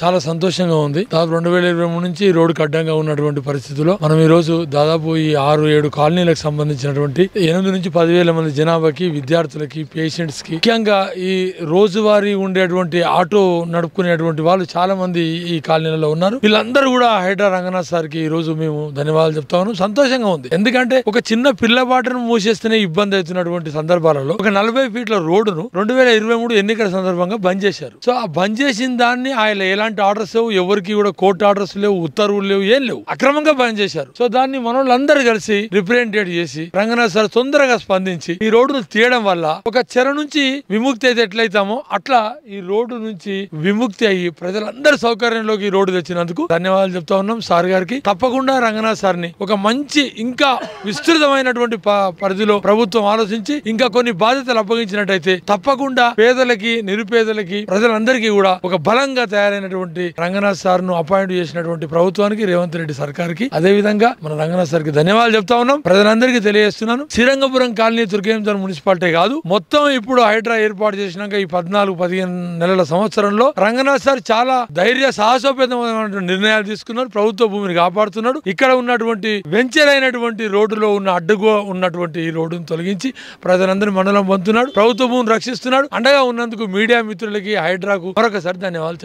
చాలా సంతోషంగా ఉంది. దాదాపు 2023 నుంచి రోడ్డుకు అడ్డంగా ఉన్నటువంటి పరిస్థితుల్లో మనం ఈ రోజు దాదాపు ఈ 6-7 కాలనీలకు సంబంధించినటువంటి 8 నుంచి 10,000 మంది జనాభాకి, విద్యార్థులకి, పేషెంట్స్ కి, ముఖ్యంగా ఈ రోజువారీ ఉండేటువంటి ఆటో నడుపుకునేటువంటి వాళ్ళు చాలా మంది ఈ కాలనీలలో ఉన్నారు. వీళ్ళందరూ కూడా హైడ్రా రంగనాథ్ సార్ కి ఈ రోజు మేము ధన్యవాదాలు చెప్తా ఉన్నాం. సంతోషంగా ఉంది. ఎందుకంటే ఒక చిన్న పిల్లబాటను మూసేస్తేనే ఇబ్బంది అవుతున్నటువంటి సందర్భాలలో ఒక 40 ఫీట్ల రోడ్డును 2023 ఎన్నికల సందర్భంగా బంద్ చేశారు. సో ఆ బంద్ చేసిన దాన్ని ఆయన ఎలాంటి ఆర్డర్స్ లేవు, ఎవరికి కూడా కోర్టు ఆర్డర్స్ లేవు, ఉత్తర్వులు లేవు, ఏం లేవు, అక్రమంగా బంద్ చేశారు. సో దాన్ని మనోళ్ళందరూ కలిసి రిప్రజెంటేట్ చేసి రంగనాథ్ సార్ తొందరగా స్పందించి ఈ రోడ్డును తీయడం వల్ల ఒక చెర నుంచి విముక్తి అయితే ఎట్లయితామో అట్లా ఈ రోడ్డు నుంచి విముక్తి అయ్యి ప్రజలందరి సౌకర్యంలోకి ఈ రోడ్డు తెచ్చినందుకు ధన్యవాదాలు చెప్తా ఉన్నాం సార్ గారికి. తప్పకుండా రంగనాథ్ సార్ ని ఒక మంచి ఇంకా విస్తృతమైనటువంటి పరిధిలో ప్రభుత్వం ఆలోచించి ఇంకా కొన్ని బాధ్యతలు అప్పగించినట్టయితే తప్పకుండా పేదలకి, నిరుపేదలకి, ప్రజలందరికీ కూడా ఒక బలంగా తయారైనటువంటి రంగనాథ్ సార్ ను అపాయింట్ చేసినటువంటి ప్రభుత్వానికి, రేవంత్ రెడ్డి సర్కార్కి, అదే విధంగా మన రంగనాథ్ సార్ కి ధన్యవాదాలు చెప్తా ఉన్నాం. ప్రజలందరికీ తెలియజేస్తున్నాను. శ్రీరంగపురం కాలనీ, తుర్కేంద్ర మున్సిపాలిటీ కాదు, మొత్తం ఇప్పుడు హైడ్రా ఏర్పాటు చేసినాక ఈ 14-15 నెలల సంవత్సరంలో రంగనాథ్ సార్ చాలా ధైర్య సాహసోపేతమైనటువంటి నిర్ణయాలు తీసుకున్నారు. ప్రభుత్వ భూమిని కాపాడుతున్నాడు. ఇక్కడ ఉన్నటువంటి వెంచర్ అయినటువంటి రోడ్డులో ఉన్న అడ్డుగా ఉన్నటువంటి ఈ రోడ్డును తొలగించి ప్రజలందరూ మండలం పొందుతున్నాడు. ప్రభుత్వ భూమిని రక్షిస్తున్నాడు. అండగా ఉన్నందుకు మీడియా మిత్రులకి, హైడ్రాకు మరొకసారి ధన్యవాదాలు చెప్తాను.